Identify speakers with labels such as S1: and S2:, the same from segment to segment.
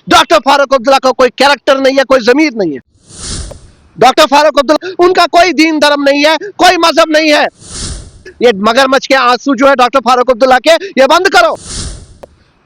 S1: Doctor Farooq Abdullah का कोई character नहीं है, कोई जमीर नहीं है। डॉक्टर फारूक अब्दुल्ला, उनका कोई दीन धर्म नहीं है, कोई मजहब नहीं है। ये मगरमच्छ के आंसू जो है डॉक्टर फारूक अब्दुल्ला के, ये बंद करो।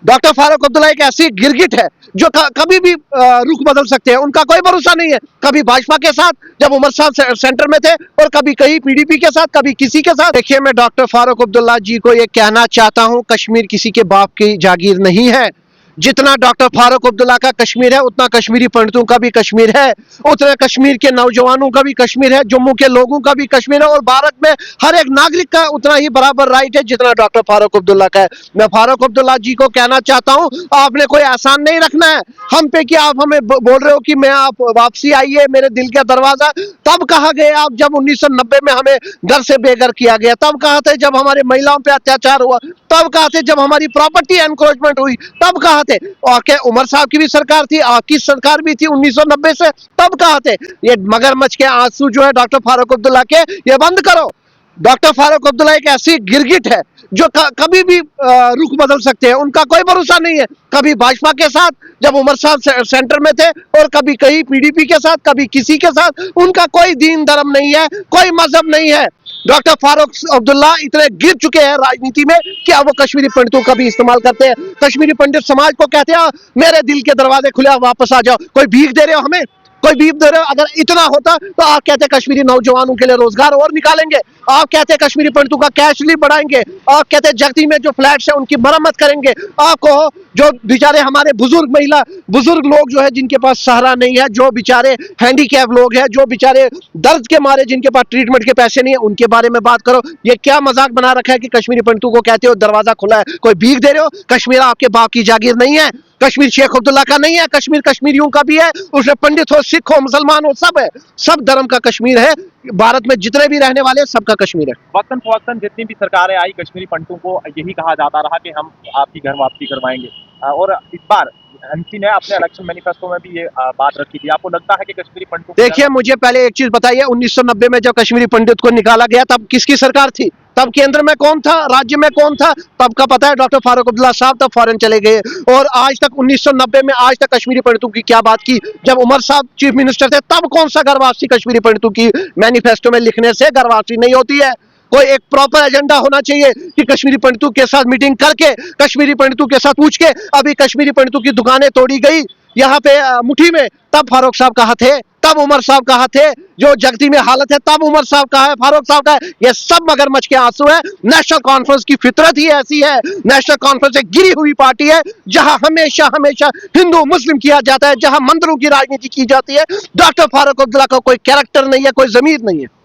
S1: डॉक्टर फारूक अब्दुल्ला एक ऐसी गिरगिट है जो कभी भी रुख बदल सकते हैं, उनका कोई भरोसा नहीं है। कभी भाजपा के साथ जब उमर साहब सेंटर में थे, और कभी कहीं पीडीपी के साथ, कभी किसी के साथ। देखिए, मैं डॉक्टर फारूक अब्दुल्ला जी को ये कहना चाहता हूं, कश्मीर किसी के बाप की जागीर नहीं है। जितना डॉक्टर फारूक अब्दुल्ला का कश्मीर है, उतना कश्मीरी पंडितों का भी कश्मीर है, उतने कश्मीर के नौजवानों का भी कश्मीर है, जम्मू के लोगों का भी कश्मीर है, और भारत में हर एक नागरिक का उतना ही बराबर राइट है जितना डॉक्टर फारूक अब्दुल्ला का है। मैं फारूक अब्दुल्ला जी को कहना चाहता हूं, आपने कोई एहसान नहीं रखना है हम पे कि आप हमें बोल रहे हो कि मैं आप वापसी आइए मेरे दिल का दरवाजा। तब कहा गए आप जब 1990 में हमें घर से बेघर किया गया, तब कहा थे जब हमारे महिलाओं पे अत्याचार हुआ, तब कहा थे जब हमारी प्रॉपर्टी एनक्रोचमेंट हुई, तब कहा थे। और क्या उमर साहब की भी सरकार थी, आपकी सरकार भी थी 1990 से, तब कहा थे। ये मगरमच्छ के आंसू जो है डॉक्टर फारूक अब्दुल्ला के, ये बंद करो। डॉक्टर फारूक अब्दुल्ला एक ऐसी गिरगिट है जो कभी भी रुख बदल सकते हैं, उनका कोई भरोसा नहीं है। कभी भाजपा के साथ जब उमर साहब सेंटर में थे, और कभी कहीं पीडीपी के साथ, कभी किसी के साथ। उनका कोई दीन धर्म नहीं है, कोई मजहब नहीं है। डॉक्टर फारूक अब्दुल्ला इतने गिर चुके हैं राजनीति में कि अब वो कश्मीरी पंडितों का भी इस्तेमाल करते हैं। कश्मीरी पंडित समाज को कहते हैं मेरे दिल के दरवाजे खुले, आप वापस आ जाओ। कोई भीख दे रहे हो हमें, कोई भीख दे रहे हो? अगर इतना होता तो आप कहते कश्मीरी नौजवानों के लिए रोजगार और निकालेंगे, आप कहते कश्मीरी पंडितों का कैश लिस्ट बढ़ाएंगे, आप कहते जगती में जो फ्लैट्स है उनकी मरम्मत करेंगे, आपको जो बेचारे हमारे बुजुर्ग लोग जो है जिनके पास सहारा नहीं है, जो बेचारे हैंडीकैप लोग हैं, जो बेचारे दर्द के मारे जिनके पास ट्रीटमेंट के पैसे नहीं है, उनके बारे में बात करो। ये क्या मजाक बना रखा है कि कश्मीरी पंडितों को कहते हो दरवाजा खुला है, कोई भीख दे रहे हो? कश्मीर आपके बाप की जागीर नहीं है, कश्मीर शेख अब्दुल्ला का नहीं है, कश्मीर कश्मीरियों का भी है, उसमें पंडित हो, सिख हो, मुसलमान हो, सब है, सब धर्म का कश्मीर है। भारत में जितने भी रहने वाले सबका कश्मीर है।
S2: वक्तन फवक्तन जितनी भी सरकारें आई, कश्मीरी पंडितों को यही कहा जाता रहा कि हम आपकी घर वापसी करवाएंगे, और इस बार एमसी ने अपने इलेक्शन मैनिफेस्टो में भी ये बात रखी थी। आपको लगता है कि कश्मीरी पंडितों?
S1: देखिए, मुझे पहले एक चीज बताइए, 1990 में जब कश्मीरी पंडित को निकाला गया तब किसकी सरकार थी? तब केंद्र में कौन था, राज्य में कौन था? तब का पता है, डॉक्टर फारूक अब्दुल्ला साहब तब फॉरेन चले गए। और आज तक 1990 में आज तक कश्मीरी पंडितों की क्या बात की? जब उमर साहब चीफ मिनिस्टर थे तब कौन सा घर वापसी कश्मीरी पंडितों की मैनिफेस्टो में लिखने से घर वापसी नहीं होती है। कोई एक प्रॉपर एजेंडा होना चाहिए कि कश्मीरी पंडितों के साथ मीटिंग करके, कश्मीरी पंडितों के साथ पूछ के। अभी कश्मीरी पंडितों की दुकानें तोड़ी गई यहाँ पे मुट्ठी में, तब फारूक साहब कहाँ थे? तब उमर साहब कहाँ थे? जो जगती में हालत है तब उमर साहब कहाँ है, फारूक साहब का है? ये सब मगरमच्छ के आंसू है। नेशनल कॉन्फ्रेंस की फितरत ही ऐसी है। नेशनल कॉन्फ्रेंस एक गिरी हुई पार्टी है जहां हमेशा हिंदू मुस्लिम किया जाता है, जहां मंदिरों की राजनीति की जाती है। डॉक्टर फारूक अब्दुल्ला का कोई कैरेक्टर नहीं है, कोई जमीर नहीं है।